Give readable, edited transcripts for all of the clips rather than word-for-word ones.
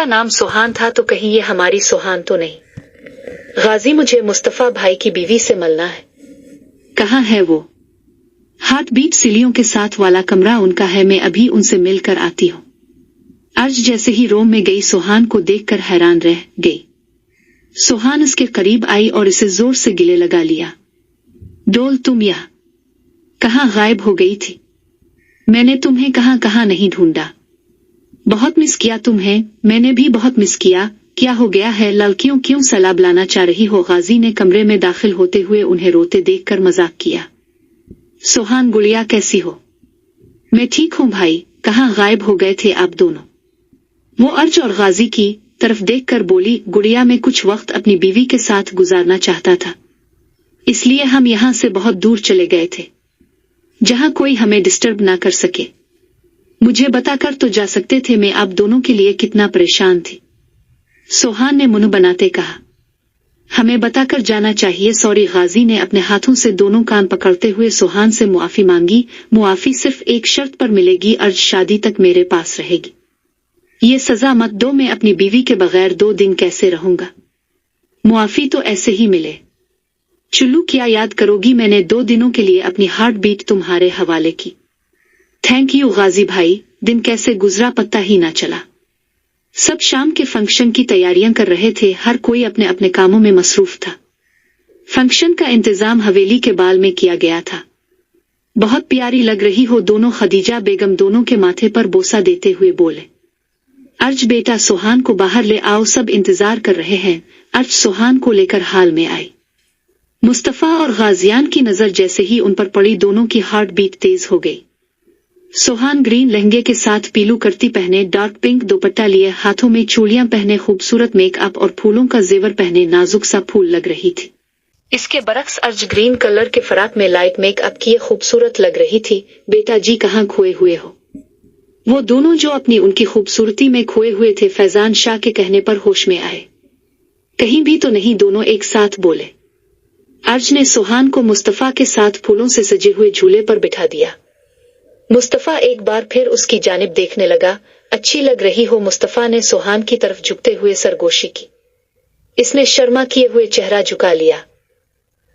نام سوہان تھا تو کہیں یہ ہماری سوہان تو نہیں؟ غازی مجھے مصطفیٰ بھائی کی بیوی سے ملنا ہے۔ کہاں ہے وہ؟ ہارٹ بیٹ سیلیوں کے ساتھ والا کمرہ ان کا ہے، میں ابھی ان سے مل کر آتی ہوں۔ ارج جیسے ہی روم میں گئی سوہان کو دیکھ کر حیران رہ گئی۔ سوہان اس کے قریب آئی اور اسے زور سے گلے لگا لیا۔ ڈول تم یہاں کہاں غائب ہو گئی تھی؟ میں نے تمہیں کہاں کہاں نہیں ڈھونڈا، بہت مس کیا تمہیں۔ میں نے بھی بہت مس کیا۔ کیا ہو گیا ہے؟ لڑکیوں کیوں سلاب لانا چاہ رہی ہو؟ غازی نے کمرے میں داخل ہوتے ہوئے انہیں روتے دیکھ کر مذاق کیا۔ سوہان گڑیا کیسی ہو؟ میں ٹھیک ہوں بھائی، کہاں غائب ہو گئے تھے آپ دونوں؟ وہ ارج اور غازی کی طرف دیکھ کر بولی، گڑیا میں کچھ وقت اپنی بیوی کے ساتھ گزارنا چاہتا تھا، اس لیے ہم یہاں سے بہت دور چلے گئے تھے جہاں کوئی ہمیں ڈسٹرب نہ کر سکے۔ مجھے بتا کر تو جا سکتے تھے، میں آپ دونوں کے لیے کتنا پریشان تھی۔ سوہان نے منہ بناتے کہا، ہمیں بتا کر جانا چاہیے۔ سوری۔ غازی نے اپنے ہاتھوں سے دونوں کان پکڑتے ہوئے سوہان سے معافی مانگی۔ معافی صرف ایک شرط پر ملے گی، ارج شادی تک میرے پاس رہے گی۔ یہ سزا مت دو، میں اپنی بیوی کے بغیر 2 دن کیسے رہوں گا؟ معافی تو ایسے ہی ملے۔ چلو کیا یاد کرو گی؟ میں نے 2 دنوں کے لیے اپنی ہارٹ بیٹ تمہارے حوالے کی۔ تھینک یو غازی بھائی۔ دن کیسے گزرا پتہ ہی نہ چلا۔ سب شام کے فنکشن کی تیاریاں کر رہے تھے، ہر کوئی اپنے اپنے کاموں میں مصروف تھا۔ فنکشن کا انتظام حویلی کے بال میں کیا گیا تھا۔ بہت پیاری لگ رہی ہو دونوں، خدیجہ بیگم دونوں کے ماتھے پر بوسہ دیتے ہوئے بولے۔ ارج بیٹا سوہان کو باہر لے آؤ، سب انتظار کر رہے ہیں۔ ارج سوہان کو لے کر ہال میں آئی۔ مصطفیٰ اور غازیان کی نظر جیسے ہی ان پر پڑی، دونوں کی ہارٹ بیٹ تیز ہو گئی۔ سوہان گرین لہنگے کے ساتھ پیلو کرتی پہنے، ڈارک پنک دوپٹہ لیے، ہاتھوں میں چوڑیاں پہنے، خوبصورت میک اپ اور پھولوں کا زیور پہنے نازک سا پھول لگ رہی تھی۔ اس کے برعکس ارج گرین کلر کے فراق میں لائٹ میک اپ کیے خوبصورت لگ رہی تھی۔ بیٹا جی کہاں کھوئے ہوئے ہو؟ وہ دونوں جو اپنی ان کی خوبصورتی میں کھوئے ہوئے تھے، فیضان شاہ کے کہنے پر ہوش میں آئے۔ کہیں بھی تو نہیں، دونوں ایک ساتھ بولے۔ ارج نے سوہان کو مصطفیٰ کے ساتھ پھولوں سے سجے ہوئے جھولے پر بٹھا دیا۔ مصطفیٰ ایک بار پھر اس کی جانب دیکھنے لگا۔ اچھی لگ رہی ہو؟ مصطفیٰ نے سوہان کی طرف جھکتے ہوئے سرگوشی کی۔ اس نے شرما کیے ہوئے چہرہ جھکا لیا۔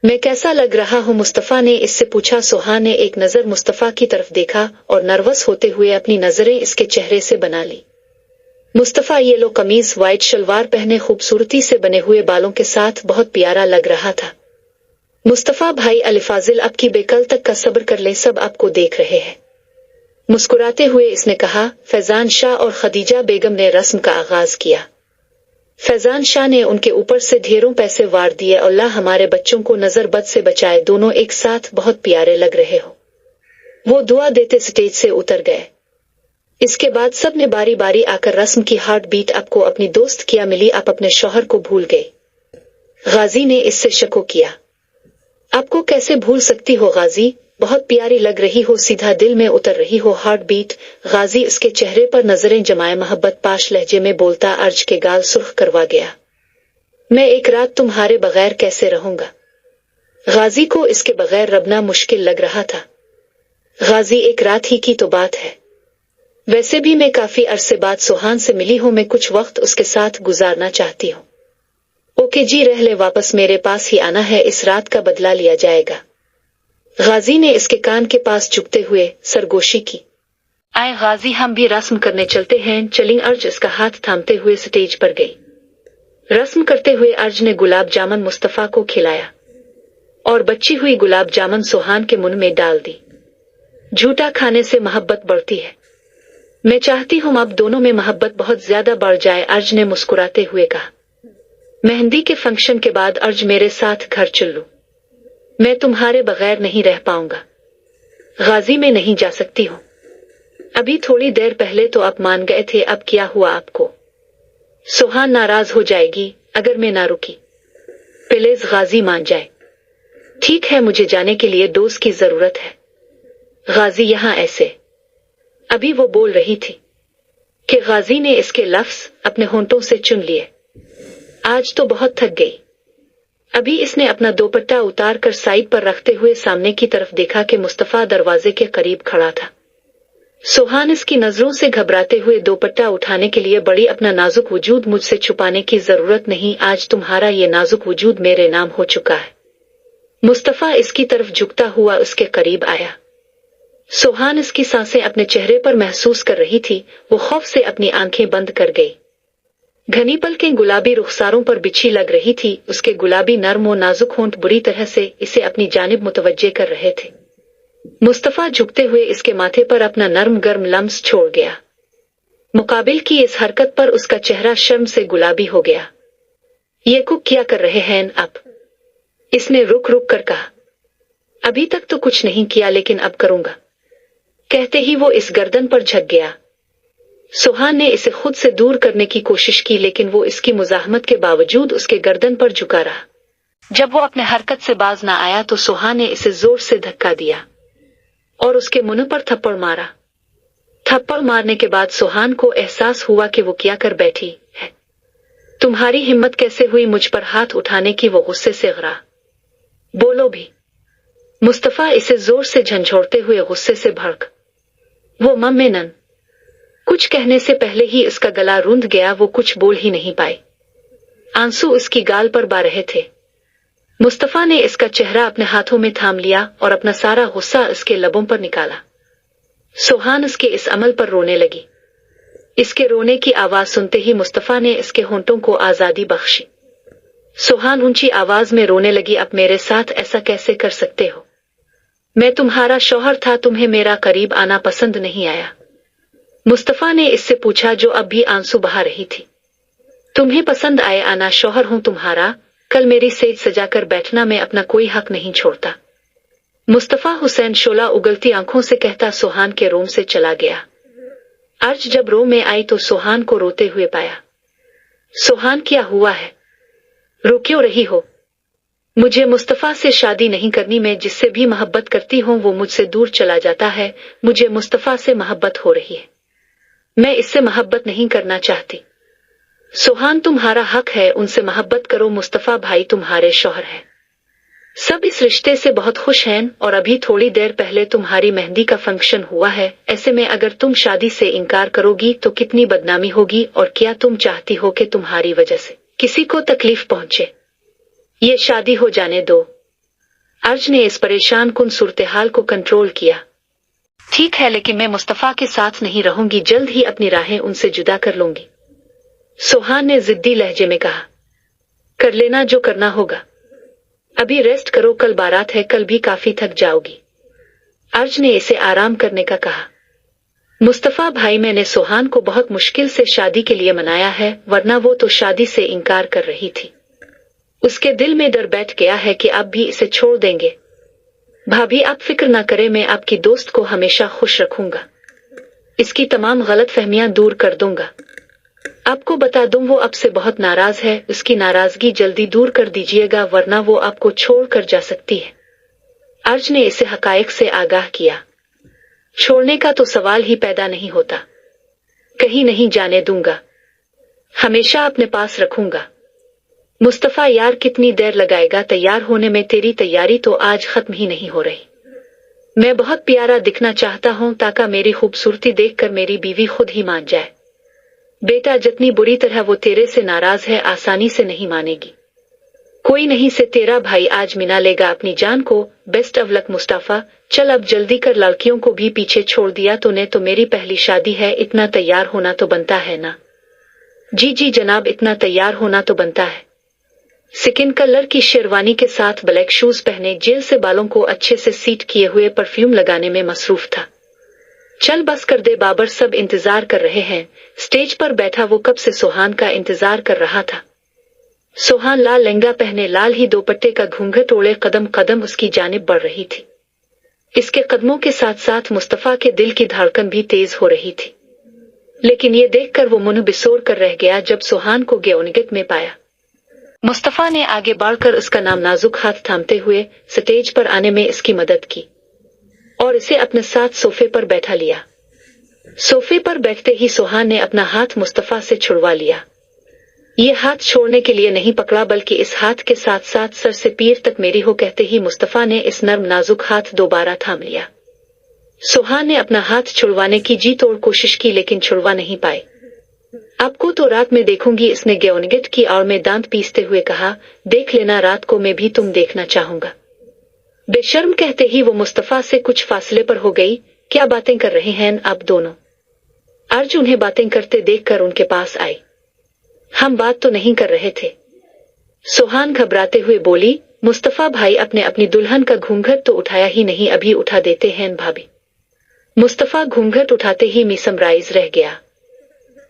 میں کیسا لگ رہا ہوں؟ مصطفیٰ نے اس سے پوچھا۔ سوہان نے ایک نظر مصطفیٰ کی طرف دیکھا اور نروس ہوتے ہوئے اپنی نظریں اس کے چہرے سے بنا لی۔ مصطفیٰ یلو قمیض، وائٹ شلوار پہنے، خوبصورتی سے بنے ہوئے بالوں کے ساتھ بہت پیارا لگ رہا تھا۔ مصطفیٰ بھائی الفاظل اب کی بے کل تک کا صبر کر لیں، سب آپ کو دیکھ رہے ہیں۔ مسکراتے ہوئے اس نے کہا۔ فیضان شاہ اور خدیجہ بیگم نے رسم کا آغاز کیا۔ فیضان شاہ نے ان کے اوپر سے ڈھیروں پیسے وار دیے۔ اللہ ہمارے بچوں کو نظر بد سے بچائے، دونوں ایک ساتھ بہت پیارے لگ رہے ہو۔ وہ دعا دیتے سٹیج سے اتر گئے۔ اس کے بعد سب نے باری باری آ کر رسم کی ہارٹ بیٹ آپ کو اپنی دوست کیا ملی، آپ اپنے شوہر کو بھول گئی۔ غازی نے اس سے شکو کیا۔ آپ کو کیسے بھول سکتی ہو غازی؟ بہت پیاری لگ رہی ہو، سیدھا دل میں اتر رہی ہو ہارٹ بیٹ۔ غازی اس کے چہرے پر نظریں جمائے محبت پاش لہجے میں بولتا۔ ارج کے گال سرخ کروا گیا۔ میں ایک رات تمہارے بغیر کیسے رہوں گا؟ غازی کو اس کے بغیر ربنا مشکل لگ رہا تھا۔ غازی ایک رات ہی کی تو بات ہے، ویسے بھی میں کافی عرصے بعد سوہان سے ملی ہوں، میں کچھ وقت اس کے ساتھ گزارنا چاہتی ہوں۔ اوکے جی، رہ لے، واپس میرے پاس ہی آنا ہے، اس رات کا بدلہ لیا جائے گا۔ غازی نے اس کے کان کے پاس جھکتے ہوئے سرگوشی کی۔ آئے غازی، ہم بھی رسم کرنے چلتے ہیں، چلیں۔ ارج اس کا ہاتھ تھامتے ہوئے سٹیج پر گئی۔ رسم کرتے ہوئے ارج نے گلاب جامن مصطفیٰ کو کھلایا اور بچی ہوئی گلاب جامن سوہان کے منہ میں ڈال دی۔ جھوٹا کھانے سے محبت بڑھتی ہے، میں چاہتی ہوں اب دونوں میں محبت بہت زیادہ بڑھ جائے، ارج نے مسکراتے ہوئے کہا۔ مہندی کے فنکشن کے بعد ارج میرے ساتھ گھر چل لو، میں تمہارے بغیر نہیں رہ پاؤں گا۔ غازی میں نہیں جا سکتی ہوں، ابھی تھوڑی دیر پہلے تو آپ مان گئے تھے، اب کیا ہوا آپ کو؟ سوہان ناراض ہو جائے گی اگر میں نہ رکی، پلیز غازی مان جائے۔ ٹھیک ہے، مجھے جانے کے لیے دوست کی ضرورت ہے۔ غازی یہاں ایسے، ابھی وہ بول رہی تھی کہ غازی نے اس کے لفظ اپنے ہونٹوں سے چن لیے۔ آج تو بہت تھک گئی۔ ابھی اس نے اپنا دوپٹہ اتار کر سائیڈ پر رکھتے ہوئے سامنے کی طرف دیکھا کہ مصطفیٰ دروازے کے قریب کھڑا تھا۔ सोहान इसकी नजरों से घबराते हुए दोपट्टा उठाने के लिए बड़ी। अपना नाजुक वजूद मुझसे छुपाने की जरूरत नहीं, आज तुम्हारा ये नाजुक वजूद मेरे नाम हो चुका है। मुस्तफा इसकी तरफ झुकता हुआ उसके करीब आया। सोहान इसकी सांसें अपने चेहरे पर महसूस कर रही थी। वो खौफ से अपनी आंखें बंद कर गई। घनी पलकें गुलाबी रुखसारों पर बिछी लग रही थी। उसके गुलाबी नर्म और नाजुक होंठ बुरी तरह से इसे अपनी जानिब मुतवज्जे कर रहे थे। मुस्तफा झुकते हुए इसके माथे पर अपना नर्म गर्म लम्स छोड़ गया। मुकाबिल की इस हरकत पर उसका चेहरा शर्म से गुलाबी हो गया। ये कुक क्या कर रहे हैं अब? इसने रुक रुक कर कहा। अभी तक तो कुछ नहीं किया, लेकिन अब करूंगा। कहते ही वो इस गर्दन पर झक गया। सोहान ने इसे खुद से दूर करने की कोशिश की, लेकिन वो इसकी मुजाहमत के बावजूद उसके गर्दन पर झुका रहा। जब वो अपने हरकत से बाज ना आया तो सोहान ने इसे जोर से धक्का दिया और उसके मुंह पर थप्पड़ मारा। थप्पड़ मारने के बाद सोहान को एहसास हुआ कि वो क्या कर बैठी है। तुम्हारी हिम्मत कैसे हुई मुझ पर हाथ उठाने की? वो गुस्से से गरा। बोलो भी। मुस्तफा इसे जोर से झंझोड़ते हुए गुस्से से भड़क। वो मम्मेनन। कुछ कहने से पहले ही उसका गला रूंध गया। वो कुछ बोल ही नहीं पाई। आंसू उसकी गाल पर बह रहे थे। मुस्तफा ने इसका चेहरा अपने हाथों में थाम लिया और अपना सारा गुस्सा उसके लबों पर निकाला। सोहान उसके इस अमल पर रोने लगी। इसके रोने की आवाज सुनते ही मुस्तफा ने इसके होंठों को आजादी बख्शी। सोहान ऊंची आवाज में रोने लगी। अब मेरे साथ ऐसा कैसे कर सकते हो? मैं तुम्हारा शौहर था, तुम्हें मेरा करीब आना पसंद नहीं आया। मुस्तफा ने इससे पूछा, जो अब भी आंसू बहा रही थी। तुम्हें पसंद आए आना शौहर हूं तुम्हारा। कल मेरी सेज सजाकर बैठना, मैं अपना कोई हक नहीं छोड़ता। मुस्तफा हुसैन शोला उगलती आंखों से कहता सोहान के रूम से चला गया। अर्ज जब रूम में आई तो सोहान को रोते हुए पाया। सोहान, क्या हुआ है? रो क्यों रही हो? मुझे मुस्तफा से शादी नहीं करनी। मैं जिससे भी मोहब्बत करती हूँ वो मुझसे दूर चला जाता है। मुझे मुस्तफा से मोहब्बत हो रही है। मैं इससे मोहब्बत नहीं करना चाहती। सोहान, तुम्हारा हक है, उनसे मोहब्बत करो। मुस्तफा भाई तुम्हारे शौहर हैं। सब इस रिश्ते से बहुत खुश हैं और अभी थोड़ी देर पहले तुम्हारी मेहंदी का फंक्शन हुआ है। ऐसे में अगर तुम शादी से इनकार करोगी तो कितनी बदनामी होगी। और क्या तुम चाहती हो कि तुम्हारी वजह से किसी को तकलीफ पहुंचे? ये शादी हो जाने दो। अर्ज ने इस परेशान कुन सूरत-ए-हाल को कंट्रोल किया। ठीक है, लेकिन मैं मुस्तफा के साथ नहीं रहूंगी। जल्द ही अपनी राहें उनसे जुदा कर लूंगी। सोहान ने जिद्दी लहजे में कहा। कर लेना जो करना होगा। अभी रेस्ट करो, कल बारात है, कल भी काफी थक जाओगी। अर्ज ने इसे आराम करने का कहा। मुस्तफा भाई, मैंने सोहान को बहुत मुश्किल से शादी के लिए मनाया है, वरना वो तो शादी से इनकार कर रही थी। उसके दिल में डर बैठ गया है कि आप भी इसे छोड़ देंगे। भाभी, आप फिक्र ना करें, मैं आपकी दोस्त को हमेशा खुश रखूंगा। इसकी तमाम गलत फहमियां दूर कर दूंगा। आपको बता दूं, वो आपसे बहुत नाराज है। उसकी नाराजगी जल्दी दूर कर दीजिएगा, वरना वो आपको छोड़ कर जा सकती है। अर्ज ने इसे हकायक से आगाह किया। छोड़ने का तो सवाल ही पैदा नहीं होता। कहीं नहीं जाने दूंगा, हमेशा अपने पास रखूंगा। मुस्तफा यार, कितनी देर लगाएगा तैयार होने में? तेरी तैयारी तो आज खत्म ही नहीं हो रही। मैं बहुत प्यारा दिखना चाहता हूं ताकि मेरी खूबसूरती देखकर मेरी बीवी खुद ही मान जाए। बेटा, जितनी बुरी तरह वो तेरे से नाराज है, आसानी से नहीं मानेगी। कोई नहीं से तेरा भाई आज मिना लेगा अपनी जान को। Best of luck Mustafa. चल अब जल्दी कर, लड़कियों को भी पीछे छोड़ दिया तूने तो। मेरी पहली शादी है, इतना तैयार होना तो बनता है ना? जी जी जनाब, इतना तैयार होना तो बनता है। स्किन कलर की शेरवानी के साथ ब्लैक शूज पहने, जेल से बालों को अच्छे से सीट किए हुए परफ्यूम लगाने में मसरूफ था। चल बस कर दे, बाबर सब इंतजार कर रहे हैं। स्टेज पर बैठा वो कब से सोहान का इंतजार कर रहा था। सोहान लाल लहंगा पहने, लाल ही दोपट्टे का घूंघट ओढ़े कदम कदम उसकी जानिब बढ़ रही थी। इसके कदमों के साथ साथ मुस्तफा के दिल की धड़कन भी तेज हो रही थी। लेकिन ये देखकर वो मुंह बिसोर कर रह गया जब सोहान को गेओनिगत में पाया। मुस्तफा ने आगे बढ़कर उसका नाम नाजुक हाथ थामते हुए स्टेज पर आने में इसकी मदद की और इसे अपने साथ सोफे पर बैठा लिया। सोफे पर बैठते ही सोहान ने अपना हाथ मुस्तफा से छुड़वा लिया। ये हाथ छोड़ने के लिए नहीं पकड़ा, बल्कि इस हाथ के साथ साथ सर से पीर तक मेरी हो कहते ही मुस्तफा ने इस नर्म नाजुक हाथ दोबारा थाम लिया। सोहान ने अपना हाथ छुड़वाने की जी तोड़ कोशिश की लेकिन छुड़वा नहीं पाई। आपको तो रात में देखूंगी, इसने ग्योनिगेट की और में दांत पीसते हुए कहा। देख लेना, रात को मैं भी तुम देखना चाहूंगा। बेशर्म कहते ही वो मुस्तफा से कुछ फासले पर हो गई। क्या बातें कर रहे हैं आप दोनों? अर्ज उन्हें बातें करते देखकर उनके पास आई। हम बात तो नहीं कर रहे थे, सोहान घबराते हुए बोली। मुस्तफा भाई, अपने अपनी दुल्हन का घूंघट तो उठाया ही नहीं, अभी उठा देते हैं भाभी। मुस्तफा घूंघट उठाते ही मिसमराइज रह गया।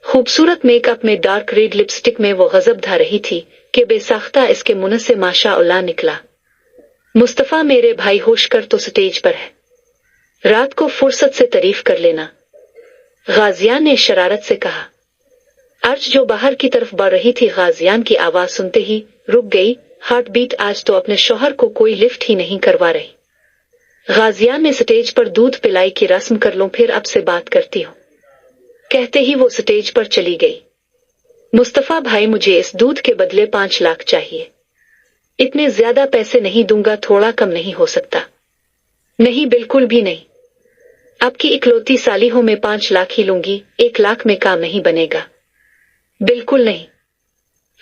खूबसूरत मेकअप में डार्क रेड लिपस्टिक में वो गजब ढा रही थी कि बेसाख्ता इसके मुंह से माशाअल्लाह निकला। मुस्तफा मेरे भाई, होश कर, तो स्टेज पर है, रात को फुर्सत से तारीफ कर लेना, गाजियान ने शरारत से कहा। अर्ज जो बाहर की तरफ बढ़ रही थी, गाजियान की आवाज सुनते ही रुक गई। हार्ट बीट, आज तो अपने शौहर को कोई लिफ्ट ही नहीं करवा रही। गाजियान ने स्टेज पर दूध पिलाई की रस्म कर लूं, फिर अब से बात करती हूँ, कहते ही वो स्टेज पर चली गई। मुस्तफा भाई, मुझे इस दूध के बदले 5 लाख चाहिए। इतने ज्यादा पैसे नहीं दूंगा, थोड़ा कम नहीं हो सकता? नहीं, बिल्कुल भी नहीं। आपकी इकलौती साली हो, मैं 5 लाख ही लूंगी, 1 लाख में काम नहीं बनेगा। बिल्कुल नहीं,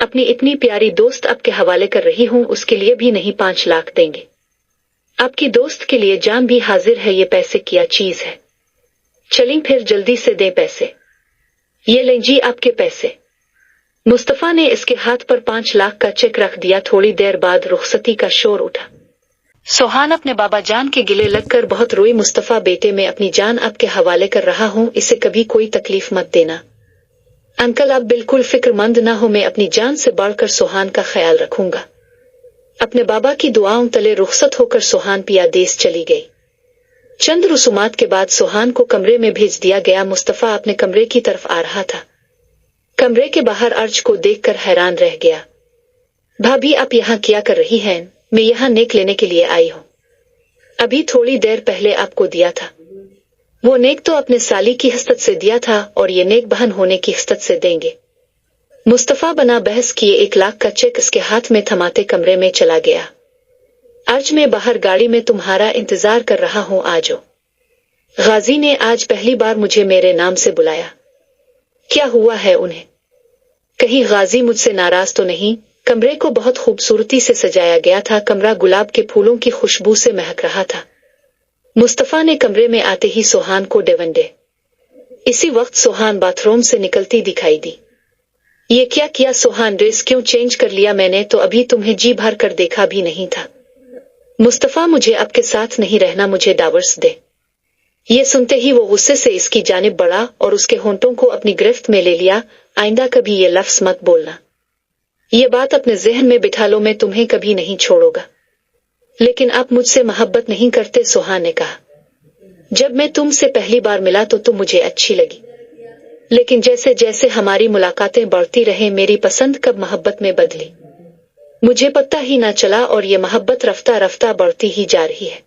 अपनी इतनी प्यारी दोस्त आपके हवाले कर रही हूं, उसके लिए भी नहीं 5 लाख देंगे। आपकी दोस्त के लिए जान भी हाजिर है, ये पैसे क्या चीज है? चलें फिर, जल्दी से दें पैसे। ये लें जी आपके पैसे। मुस्तफा ने इसके हाथ पर 5 लाख का चेक रख दिया। थोड़ी देर बाद रुखसती का शोर उठा। सोहान अपने बाबा जान के गिले लगकर बहुत रोई। मुस्तफा बेटे, मैं अपनी जान आपके हवाले कर रहा हूँ, इसे कभी कोई तकलीफ मत देना। अंकल, आप बिल्कुल फिक्रमंद ना हो, मैं अपनी जान से बढ़कर सोहान का ख्याल रखूंगा। अपने बाबा की दुआओं तले रुखसत होकर सोहान पिया देश चली गई। चंद रसूमात के बाद सोहान को कमरे में भेज दिया गया। मुस्तफा अपने कमरे की तरफ आ रहा था। कमरे के बाहर अर्ज को देखकर हैरान रह गया। भाभी, आप यहाँ क्या कर रही हैं? मैं यहाँ नेक लेने के लिए आई हूँ, अभी थोड़ी देर पहले आपको दिया था। वो नेक तो अपने साली की हसरत से दिया था और ये नेक बहन होने की हसरत से देंगे। मुस्तफा बना बहस किए 1 लाख का चेक इसके हाथ में थमाते कमरे में चला गया। आज मैं बाहर गाड़ी में तुम्हारा इंतजार कर रहा हूँ, आ जाओ। गाजी ने आज पहली बार मुझे मेरे नाम से बुलाया। क्या हुआ है उन्हें? कहीं गाजी मुझसे नाराज तो नहीं? कमरे को बहुत खूबसूरती से सजाया गया था। कमरा गुलाब के फूलों की खुशबू से महक रहा था। मुस्तफा ने कमरे में आते ही सोहान को डेवंडे। इसी वक्त सोहान बाथरूम से निकलती दिखाई दी। ये क्या किया सोहान, ड्रेस क्यों चेंज कर लिया? मैंने तो अभी तुम्हें जी भर कर देखा भी नहीं था। मुस्तफा, मुझे आपके साथ नहीं रहना, मुझे डावर्स दे। ये सुनते ही वो गुस्से से इसकी जानिब बढ़ा और उसके होंठों को अपनी गिरफ्त में ले लिया। आइंदा कभी ये लफ्ज मत बोलना, ये बात अपने जहन में बिठा लो, मैं तुम्हें कभी नहीं छोड़ूंगा। लेकिन आप मुझसे मोहब्बत नहीं करते, सोहान ने कहा। जब मैं तुमसे पहली बार मिला तो तुम मुझे अच्छी लगी, लेकिन जैसे जैसे हमारी मुलाकातें बढ़ती रहे, मेरी पसंद कब मोहब्बत में बदली मुझे पता ही ना चला और ये मोहब्बत रफ्ता रफ्ता बढ़ती ही जा रही है।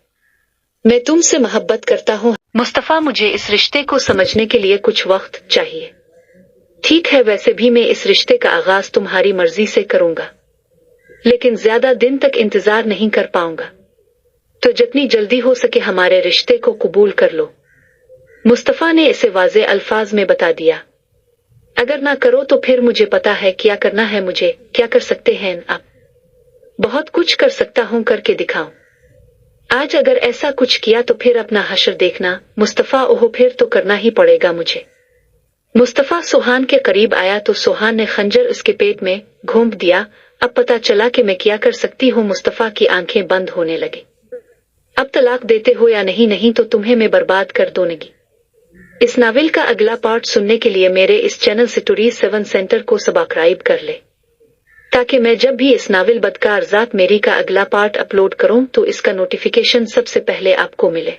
मैं तुमसे मोहब्बत करता हूँ मुस्तफा, मुझे इस रिश्ते को समझने के लिए कुछ वक्त चाहिए। ठीक है, वैसे भी मैं इस रिश्ते का आगाज तुम्हारी मर्जी से करूंगा, लेकिन ज्यादा दिन तक इंतजार नहीं कर पाऊंगा, तो जितनी जल्दी हो सके हमारे रिश्ते को कबूल कर लो। मुस्तफा ने इसे वाज़े अल्फाज में बता दिया। अगर ना करो तो फिर मुझे पता है क्या करना है मुझे। क्या कर सकते हैं आप? बहुत कुछ कर सकता हूँ, करके दिखाऊं। आज अगर ऐसा कुछ किया तो फिर अपना हश्र देखना। मुस्तफा, ओह फिर तो करना ही पड़ेगा मुझे। मुस्तफा सोहान के करीब आया तो सोहान ने खंजर उसके पेट में घोंप दिया। अब पता चला कि मैं क्या कर सकती हूँ। मुस्तफा की आंखें बंद होने लगी। अब तलाक देते हो या नहीं? नहीं तो तुम्हें मैं बर्बाद कर दूंगी। इस नावल का अगला पार्ट सुनने के लिए मेरे इस चैनल स्टोरीज 7 सेंटर को सब्सक्राइब कर ले, ताकि मैं जब भी इस नावल बदकार ज़ात मेरी का अगला पार्ट अपलोड करूं तो इसका नोटिफिकेशन सबसे पहले आपको मिले।